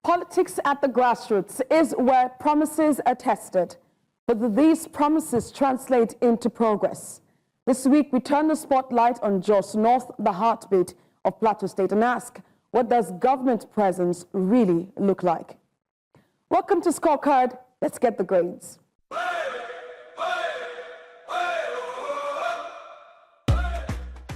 Politics at the grassroots is where promises are tested, but do these promises translate into progress? This week, we turn the spotlight on Jos North, the heartbeat of Plateau State, and ask, what does government presence really look like? Welcome to Scorecard. Let's get the grades.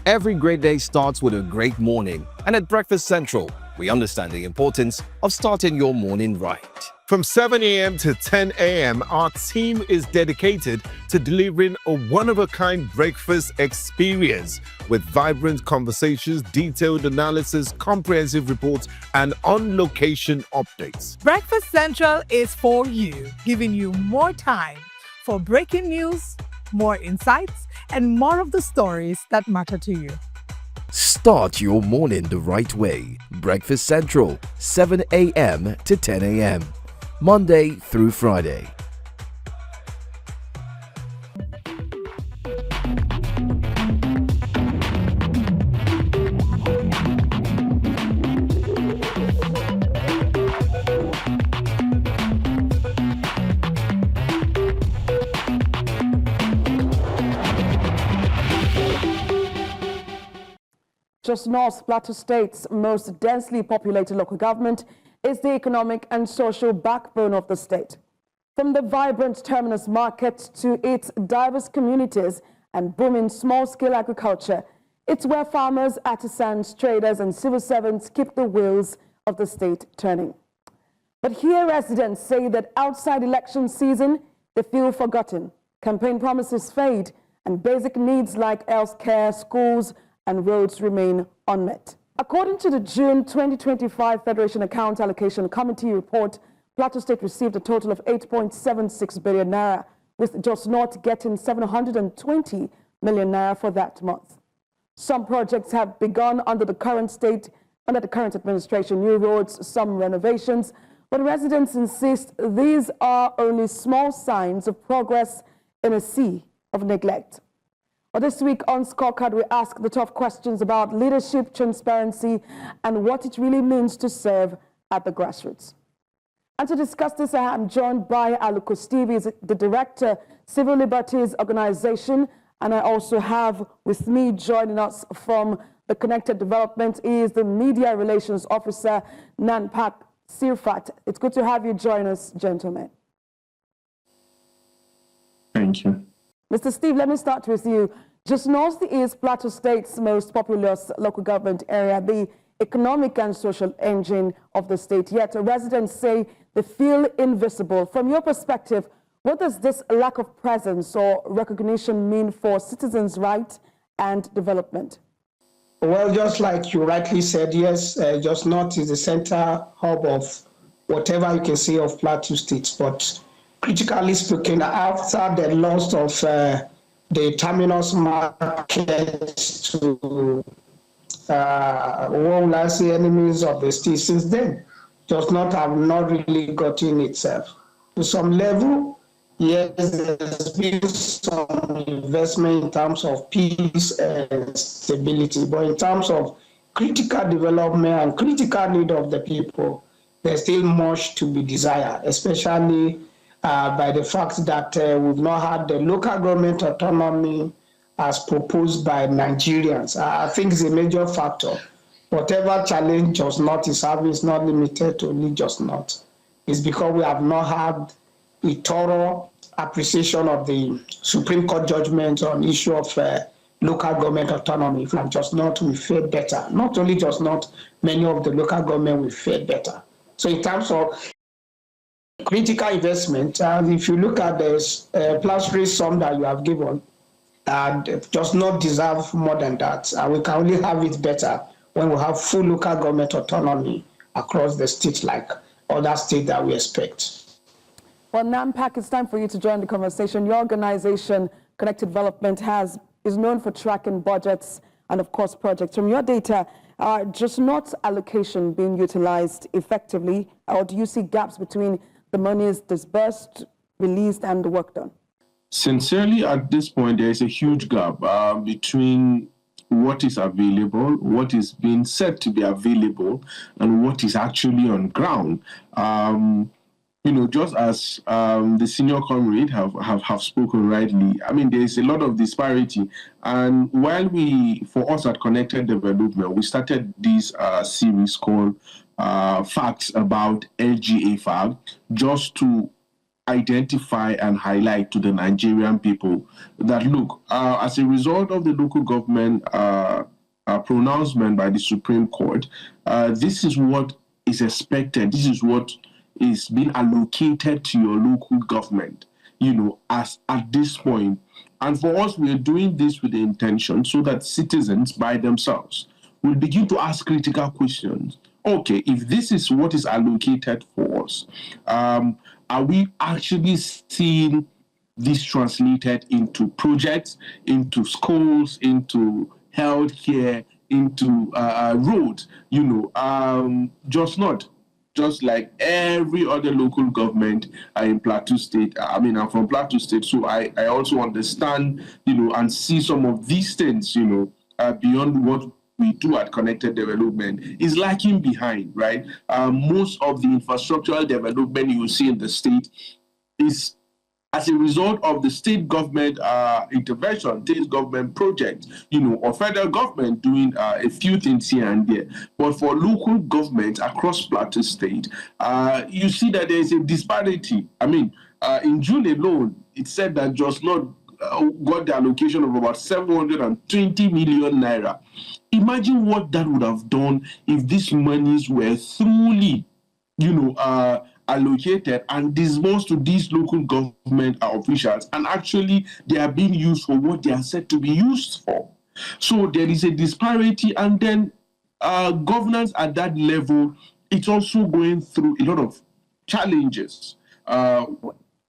Every great day starts with a great morning, and at Breakfast Central, we understand the importance of starting your morning right. From 7 a.m. to 10 a.m., our team is dedicated to delivering a one-of-a-kind breakfast experience with vibrant conversations, detailed analysis, comprehensive reports, and on-location updates. Breakfast Central is for you, giving you more time for breaking news, more insights, and more of the stories that matter to you. Start your morning the right way. Breakfast Central, 7 a.m. to 10 a.m. Monday through Friday. Jos North, Plateau State's most densely populated local government, is the economic and social backbone of the state. From the vibrant terminus market to its diverse communities and booming small-scale agriculture, it's where farmers, artisans, traders, and civil servants keep the wheels of the state turning. But here residents say that outside election season, they feel forgotten. Campaign promises fade, and basic needs like health care, schools, and roads remain unmet. According to the June 2025 Federation Account Allocation Committee report, Plateau State received a total of 8.76 billion naira, with Jos North getting 720 million naira for that month. Some projects have begun under the current administration, new roads, some renovations, but residents insist these are only small signs of progress in a sea of neglect. Well, this week on Scorecard, we ask the tough questions about leadership, transparency, and what it really means to serve at the grassroots. And to discuss this, I am joined by Aluko. Steve is the Director, Civil Liberties Organization, and I also have with me joining us from the Connected Development is the Media Relations Officer, Nankpak Cirftat. It's good to have you join us, gentlemen. Thank you. Mr. Steve, let me start with you. Jos North is Plateau State's most populous local government area, the economic and social engine of the state. Yet residents say they feel invisible. From your perspective, what does this lack of presence or recognition mean for citizens' rights and development? Well, just like you rightly said, yes, Jos North is the center hub of whatever you can say of Plateau State, but critically speaking, after the loss of the terminus market to what will I say, enemies of the state, since then, Jos North have not really gotten itself. To some level, yes, there's been some investment in terms of peace and stability, but in terms of critical development and critical need of the people, there's still much to be desired, especially by the fact that we've not had the local government autonomy as proposed by Nigerians. I think it's a major factor. Whatever challenge Jos North is having is not limited to only Jos North. It's because we have not had a thorough appreciation of the Supreme Court judgment on issue of local government autonomy. From Jos North, we fare better. Not only Jos North, many of the local government will fare better. So in terms of critical investment, if you look at the plenary sum that you have given, does not deserve more than that. We can only have it better when we have full local government autonomy across the state, like other states that we expect. Well, Nankpak, it's time for you to join the conversation. Your organization, Connected Development, is known for tracking budgets and, of course, projects. From your data, Jos North's allocation being utilized effectively, or do you see gaps between the money is disbursed, released, and the work done? Sincerely, at this point, there is a huge gap between what is available, what is being said to be available, and what is actually on ground. Just as the senior comrade have spoken rightly, I mean, there is a lot of disparity. And while for us at Connected Development, we started this series called Facts About LGA just to identify and highlight to the Nigerian people that, look, as a result of the local government pronouncement by the Supreme Court, this is what is expected. This is what is being allocated to your local government, as at this point. And for us, we are doing this with the intention so that citizens by themselves will begin to ask critical questions. Okay, if this is what is allocated for us, are we actually seeing this translated into projects, into schools, into healthcare, into roads? Just like every other local government in Plateau State. I mean, I'm from Plateau State, so I also understand, and see some of these things, beyond what we do at Connected Development is lacking behind, right? Most of the infrastructural development you see in the state is as a result of the state government intervention, state government projects, or federal government doing a few things here and there. But for local governments across Plateau State, you see that there is a disparity. I mean, in June alone, it said that Just Not got the allocation of about 720 million naira. Imagine what that would have done if these monies were truly, allocated and disbursed to these local government officials, and actually they are being used for what they are said to be used for. So there is a disparity, and then governance at that level, it's also going through a lot of challenges.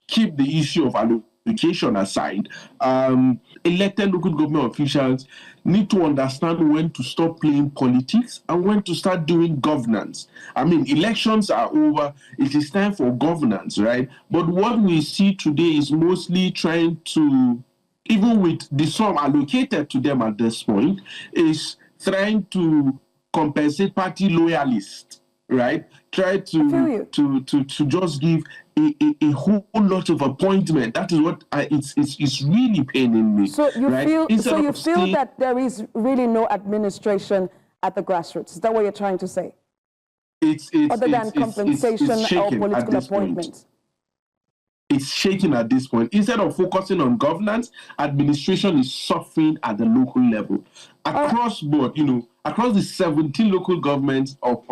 Keep the issue of allocation aside. Elected local government officials need to understand when to stop playing politics and when to start doing governance. I mean, elections are over. It is time for governance, right? But what we see today is mostly trying to, even with the sum allocated to them at this point, is trying to compensate party loyalists, right? Try to just give a whole lot of appointment. That is what it's really paining me. So you right? feel that there is really no administration at the grassroots. Is that what you're trying to say? Other than compensation or political appointments. It's shaking at this point. Instead of focusing on governance, administration is suffering at the local level. Across board, across the 17 local governments of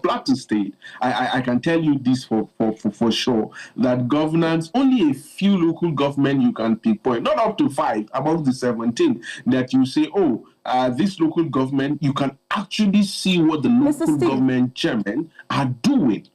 Plateau State, I can tell you this for sure, that governance, only a few local government you can pinpoint, not up to 5 among the 17, that you say, this local government, you can actually see what the local government chairmen are doing.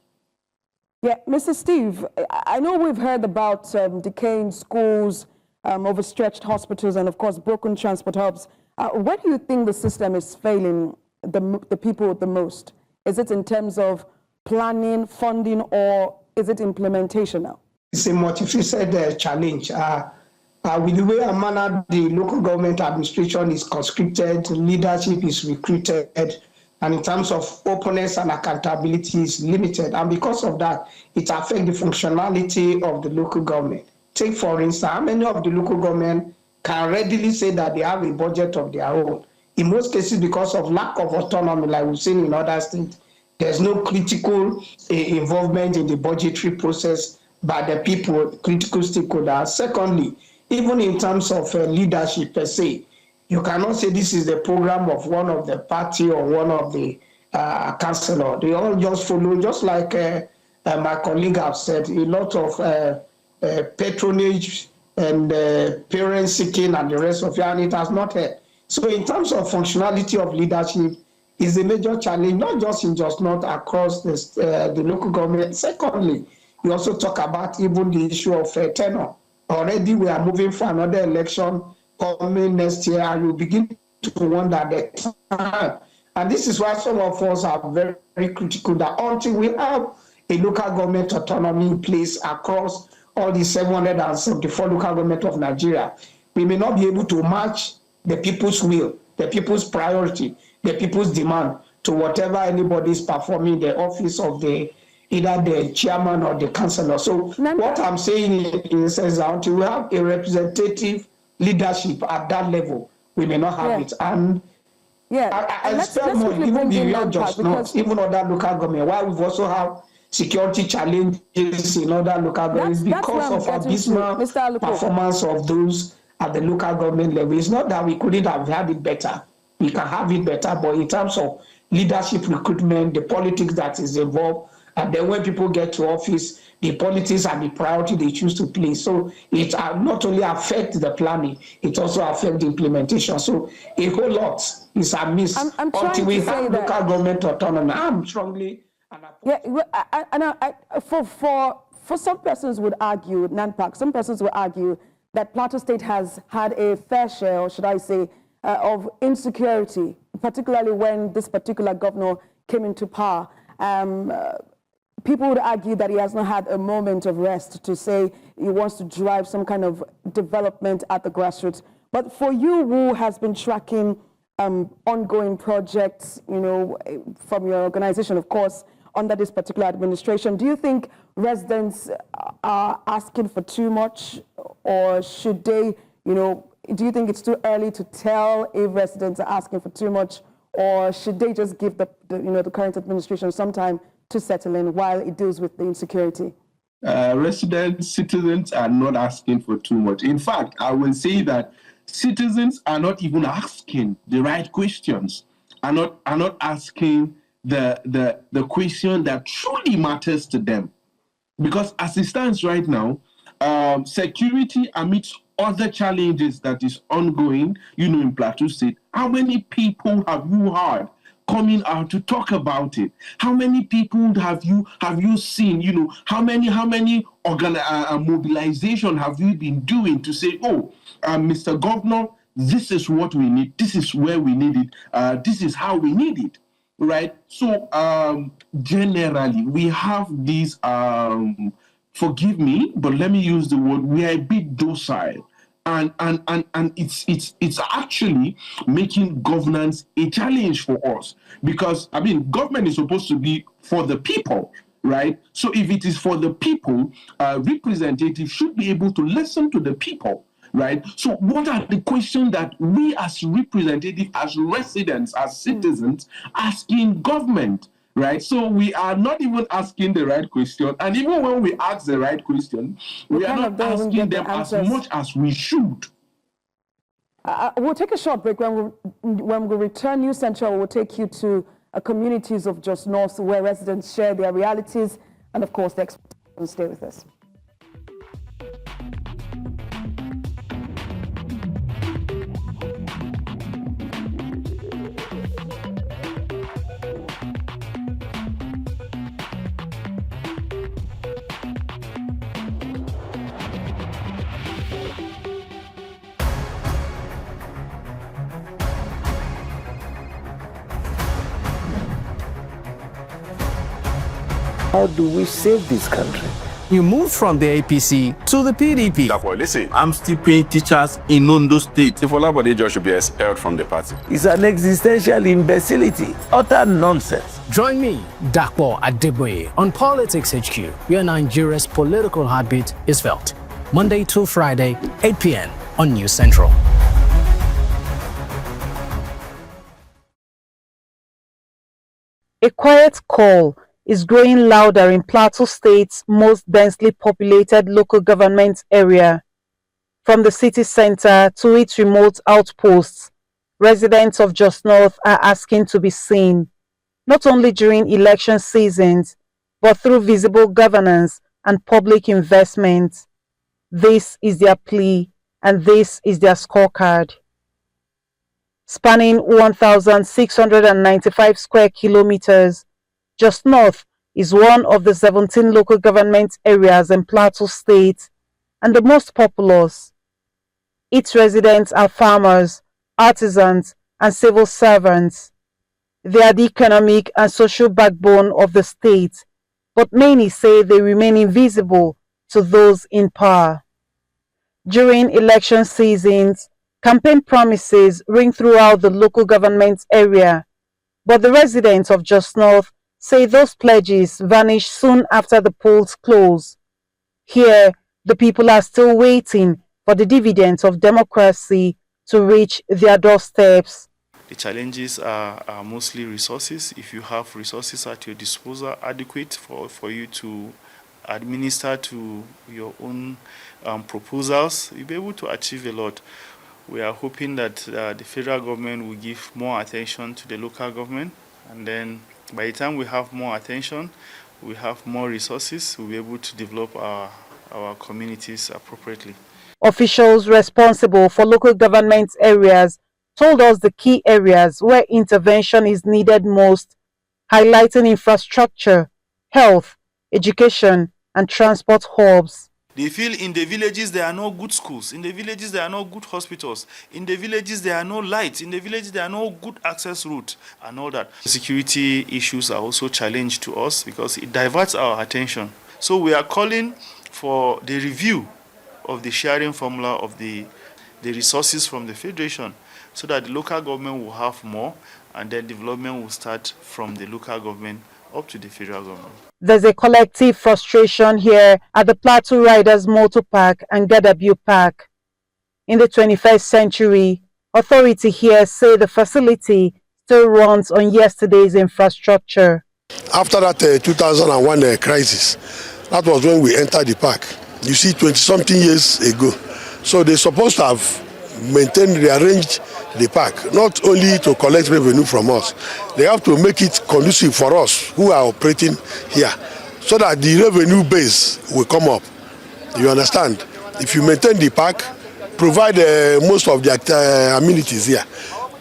Yeah, Mr. Steve, I know we've heard about decaying schools, overstretched hospitals, and of course, broken transport hubs. Where do you think the system is failing the people the most? Is it in terms of planning, funding, or is it implementation now? It's a multifaceted challenge. With the way and manner the local government administration is conscripted, leadership is recruited, and in terms of openness and accountability is limited. And because of that, it affects the functionality of the local government. Take, for instance, how many of the local government can readily say that they have a budget of their own? In most cases, because of lack of autonomy, like we've seen in other states, there's no critical involvement in the budgetary process by the people, critical stakeholders. Secondly, even in terms of leadership per se, you cannot say this is the program of one of the party or one of the councillor. They all just follow, just like my colleague have said, a lot of patronage and parent seeking and the rest of it, and it has not helped. So in terms of functionality of leadership, is a major challenge, not just in Just Not, across the local government. Secondly, you also talk about even the issue of tenure. Already we are moving for another election coming next year, and you begin to wonder the time. And this is why some of us are very, very critical that until we have a local government autonomy in place across all the 774 local government of Nigeria, we may not be able to match the people's will the people's priority, the people's demand to whatever anybody is performing the office of either the chairman or the councillor. So what I'm saying is until we have a representative leadership at that level, we may not have it. And I expect more, even beyond just not, even other local government, while we've also have security challenges in other local governments because of abysmal performance of those at the local government level. It's not that we couldn't have had it better. We can have it better, but in terms of leadership recruitment, the politics that is involved, and then when people get to office, the politics and the priority they choose to play. So it not only affects the planning, it also affects the implementation. So a whole lot is amiss until we have local government autonomy. I'm strongly... For some persons would argue, Nankpak, some persons would argue that Plateau State has had a fair share, or should I say, of insecurity, particularly when this particular governor came into power. People would argue that he has not had a moment of rest to say he wants to drive some kind of development at the grassroots. But for you, who has been tracking ongoing projects, from your organization, of course, under this particular administration, do you think residents are asking for too much, or should they, do you think it's too early to tell if residents are asking for too much, or should they just give the current administration some time to settle in while it deals with the insecurity? Residents, citizens are not asking for too much. In fact, I will say that citizens are not even asking the right questions, are not asking the question that truly matters to them. Because as it stands right now, security amidst other challenges that is ongoing, in Plateau State, how many people have you heard coming out to talk about it? How many people have you seen? How many mobilization have you been doing to say, Mr. Governor, this is what we need, this is where we need it, this is how we need it, right? So generally, we have these, forgive me, but let me use the word, we are a bit docile. And it's actually making governance a challenge for us, because government is supposed to be for the people, right? So if it is for the people, representatives should be able to listen to the people, right? So what are the questions that we as representatives, as residents, as citizens, asking government? Right, so we are not even asking the right question, and even when we ask the right question, we are not asking them as much as we should. We'll take a short break. When we return, News Central will take you to communities of Just North where residents share their realities and, of course, their experiences. Stay with us. How do we save this country? You move from the APC to the PDP. Listen, I'm still paying teachers in Ondo State. Civil Liberties should be expelled from the party. It's an existential imbecility, utter nonsense. Join me, Nankpak Atibi, on Politics HQ, where Nigeria's political heartbeat is felt. Monday to Friday, 8 p.m. on News Central. A quiet call is growing louder in Plateau State's most densely populated local government area. From the city center to its remote outposts, residents of Just North are asking to be seen, not only during election seasons, but through visible governance and public investment. This is their plea, and this is their scorecard. Spanning 1,695 square kilometers, Just North is one of the 17 local government areas in Plateau State and the most populous. Its residents are farmers, artisans, and civil servants. They are the economic and social backbone of the state, but many say they remain invisible to those in power. During election seasons, Campaign promises ring throughout the local government area, but the residents of Jos North say those pledges vanish soon after the polls close. Here, the people are still waiting for the dividends of democracy to reach their doorsteps. The challenges are mostly resources. If you have resources at your disposal adequate for you to administer to your own proposals, you'll be able to achieve a lot. We are hoping that the federal government will give more attention to the local government, and then by the time we have more attention, we have more resources, we'll be able to develop our communities appropriately. Officials responsible for local government areas told us the key areas where intervention is needed most, highlighting infrastructure, health, education, and transport hubs. They feel in the villages there are no good schools, in the villages there are no good hospitals, in the villages there are no lights, in the villages there are no good access routes and all that. Security issues are also a challenge to us because it diverts our attention. So we are calling for the review of the sharing formula of the resources from the Federation so that the local government will have more and then development will start from the local government up to the federal government. There's a collective frustration here at the Plateau Riders Motor Park and Gadabu Park. In the 21st century, authority here say the facility still runs on yesterday's infrastructure. After that 2001 crisis, that was when we entered the park. You see, 20-something years ago. So they're supposed to have maintained, rearranged the park, not only to collect revenue from us. They have to make it conducive for us who are operating here, so that the revenue base will come up. You understand? If you maintain the park, provide most of the amenities here,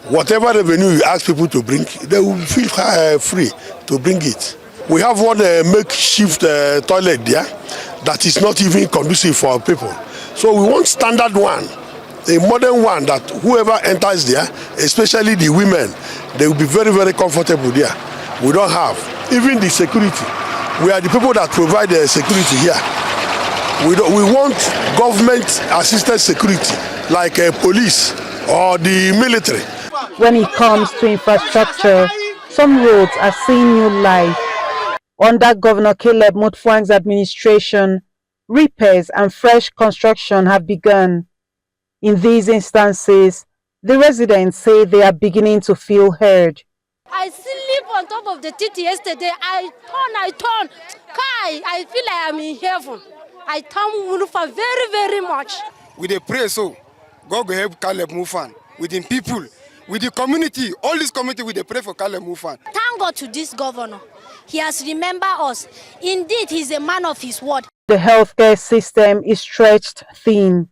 whatever revenue you ask people to bring, they will feel free to bring it. We have one makeshift toilet there that is not even conducive for people. So we want standard one, a modern one that whoever enters there, especially the women, they will be very, very comfortable there. We don't have. Even the security. We are the people that provide the security here. We want government-assisted security, like police or the military. When it comes to infrastructure, some roads are seeing new life. Under Governor Caleb Mutfwang's administration, repairs and fresh construction have begun. In these instances, the residents say they are beginning to feel heard. I sleep on top of the titi yesterday. I turn. Kai, I feel like I'm in heaven. I thank Munufa very, very much. We dey pray so God will help Caleb Mufan with the people, with the community. All this community, we dey pray for Caleb Mufan. Thank God to this governor. He has remembered us. Indeed, he's a man of his word. The healthcare system is stretched thin,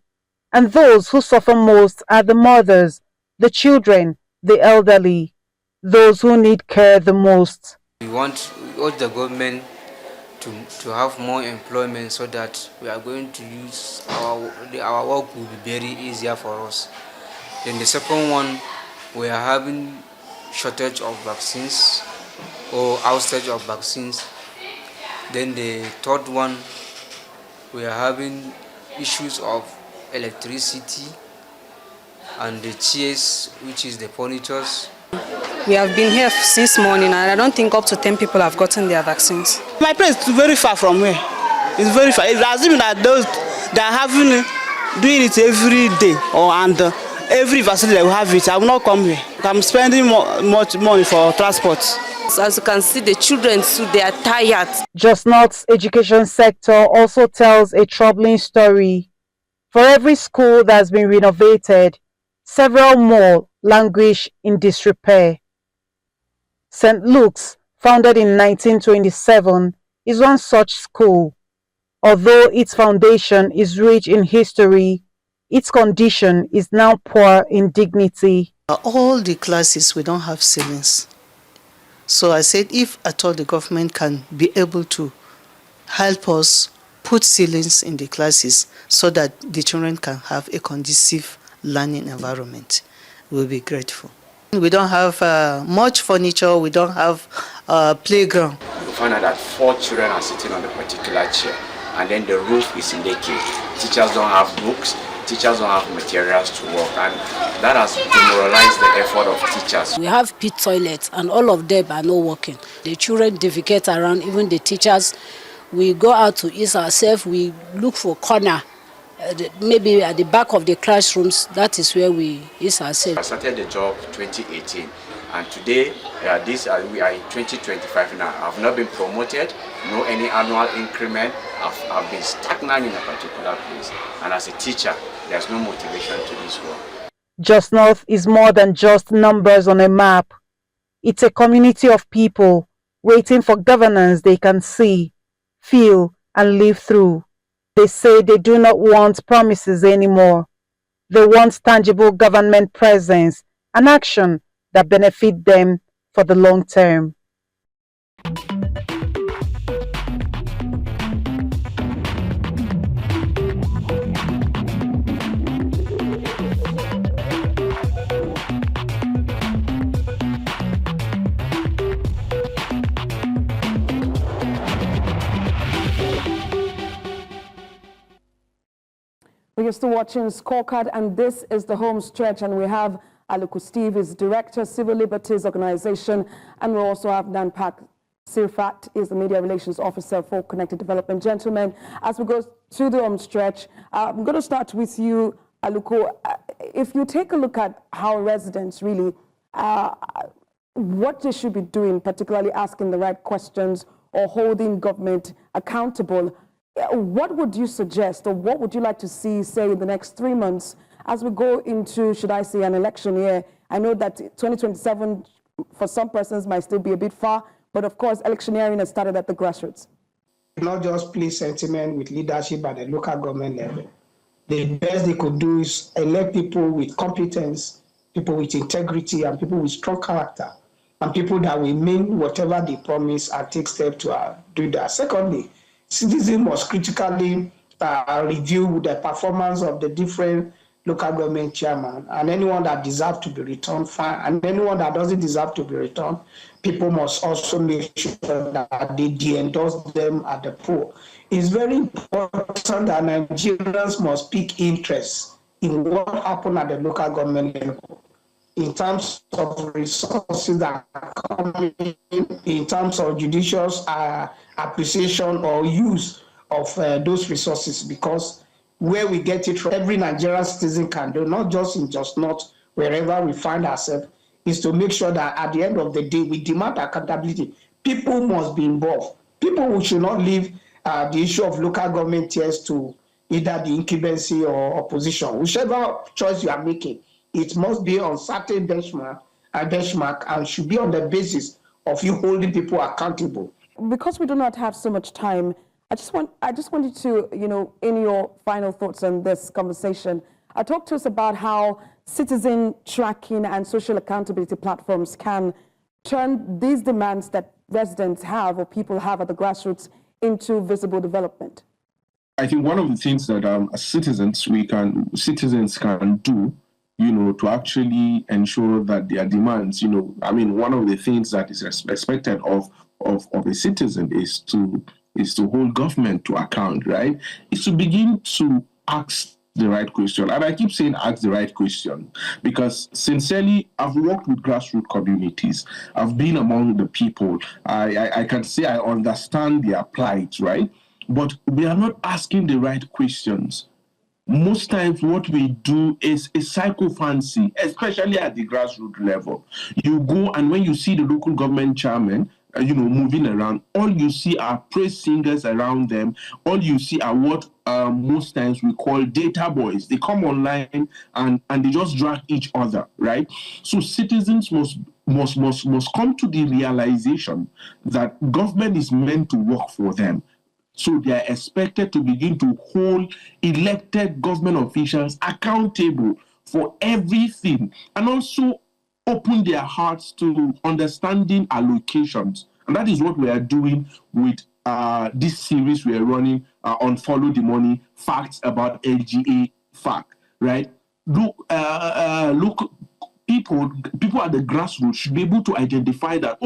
and those who suffer most are the mothers, the children, the elderly, those who need care the most. We want the government to have more employment so that we are going to use our work will be very easier for us. Then the second one, we are having shortage of vaccines or outage of vaccines. Then the third one, we are having issues of electricity and the chairs, which is the furnitures. We have been here since morning and I don't think up to 10 people have gotten their vaccines. My place is very far from here. It's very far. It's assuming that those that are doing it every day and every facility that will have it, I will not come here. I'm spending much money for transport. As you can see, the children too, they are tired. Jos North's education sector also tells a troubling story. For every school that has been renovated, several more languish in disrepair. St. Luke's, founded in 1927, is one such school. Although its foundation is rich in history, its condition is now poor in dignity. All the classes, we don't have ceilings. So I said, if at all the government can be able to help us put ceilings in the classes so that the children can have a conducive learning environment, we'll be grateful. We don't have much furniture, we don't have playground. You find out that 4 children are sitting on a particular chair and then the roof is leaking. Teachers don't have books, teachers don't have materials to work, and that has demoralized the effort of teachers. We have pit toilets and all of them are not working. The children defecate around, even the teachers. We go out to ease ourselves, we look for corner, maybe at the back of the classrooms, that is where we ease ourselves. I started the job 2018 and today we are in 2025 now. I've not been promoted, no any annual increment. I've been stagnant in a particular place, and as a teacher there's no motivation to this work. Just North is more than just numbers on a map. It's a community of people waiting for governance they can see, feel, and live through. They say they do not want promises anymore. They want tangible government presence and action that benefit them for the long term. We are still watching Scorecard, and this is the home stretch, and we have Aluko Steve is Director, Civil Liberties Organization, and we also have Nankpak Cirftat is the Media Relations Officer for Connected Development. Gentlemen, as we go through the home stretch, I'm going to start with you, Aluko. If you take a look at how residents really, what they should be doing, particularly asking the right questions or holding government accountable, what would you suggest, or what would you like to see, say, in the next 3 months as we go into, should I say, an election year? I know that 2027 for some persons might still be a bit far, but of course, electioneering has started at the grassroots. Not just play sentiment with leadership at the local government level. The best they could do is elect people with competence, people with integrity, and people with strong character, and people that will mean whatever they promise and take steps to do that. Secondly, citizens must critically review the performance of the different local government chairman, and anyone that deserves to be returned, fine, and anyone that doesn't deserve to be returned, people must also make sure that they de-endorse them at the poll. It's very important that Nigerians must pick interest in what happened at the local government level, in terms of resources that are coming in terms of judicious appreciation or use of those resources, because where we get it from, every Nigerian citizen can do, not just in Just North, wherever we find ourselves, is to make sure that at the end of the day, we demand accountability. People must be involved. People should not leave the issue of local government tiers to either the incumbency or opposition. Whichever choice you are making, it must be on certain benchmark and should be on the basis of you holding people accountable. Because we do not have so much time, I just wanted to, in your final thoughts on this conversation, talk to us about how citizen tracking and social accountability platforms can turn these demands that residents have or people have at the grassroots into visible development. I think one of the things that as citizens can do, to actually ensure that their demands, one of the things that is expected of a citizen is to hold government to account, right? Is to begin to ask the right question. And I keep saying ask the right question because sincerely, I've worked with grassroots communities. I've been among the people. I can say I understand their plight, right? But we are not asking the right questions. Most times what we do is a psychophancy, especially at the grassroots level. You go and when you see the local government chairman, moving around, all you see are praise singers around them. All you see are what most times we call data boys. They come online and they just drag each other, right? So citizens must come to the realization that government is meant to work for them. So they are expected to begin to hold elected government officials accountable for everything, and also open their hearts to understanding allocations. And that is what we are doing with this series we are running on Follow the Money, Facts About LGA FAC, right? Look, people at the grassroots should be able to identify that,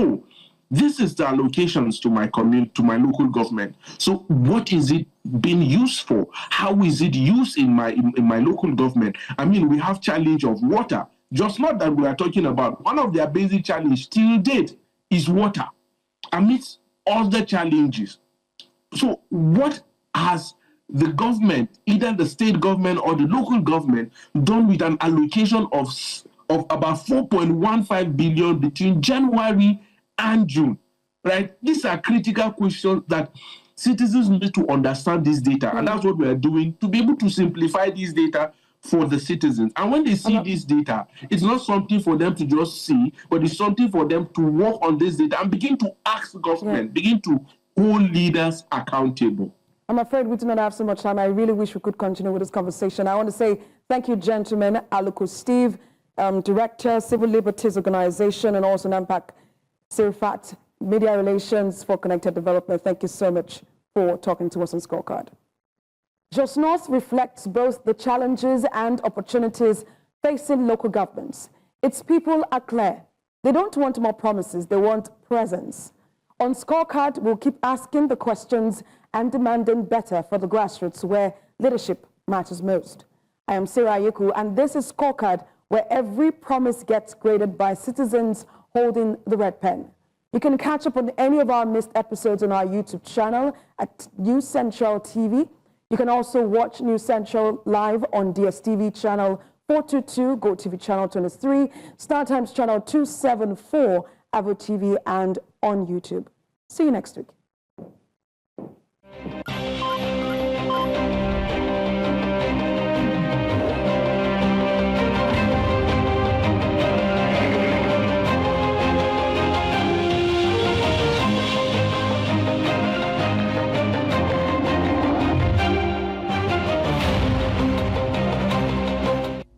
This is the allocations to my community, to my local government. So what is it being used for? How is it used in my local government? I mean, we have challenge of water. Just not that we are talking about. One of their basic challenge till date is water, amidst other challenges. So what has the government, either the state government or the local government, done with an allocation of about 4.15 billion between January and June, right? These are critical questions that citizens need to understand this data, and that's what we are doing to be able to simplify this data for the citizens. And when they see this data, it's not something for them to just see, but it's something for them to work on this data and begin to ask government, begin to hold leaders accountable. I'm afraid we do not have so much time. I really wish we could continue with this conversation. I want to say thank you, gentlemen. Aluko Steve, Director, Civil Liberties Organization, and also Nankpak Cirftat, Media Relations for Connected Development. Thank you so much for talking to us on Scorecard. Jos North reflects both the challenges and opportunities facing local governments. Its people are clear. They don't want more promises, they want presence. On Scorecard, we'll keep asking the questions and demanding better for the grassroots where leadership matters most. I am Steve Aluko, and this is Scorecard, where every promise gets graded by citizens holding the red pen. You can catch up on any of our missed episodes on our YouTube channel at News Central TV. You can also watch News Central live on DSTV channel 422, GoTV channel 23, StarTimes channel 274, Avo TV, and on YouTube. See you next week.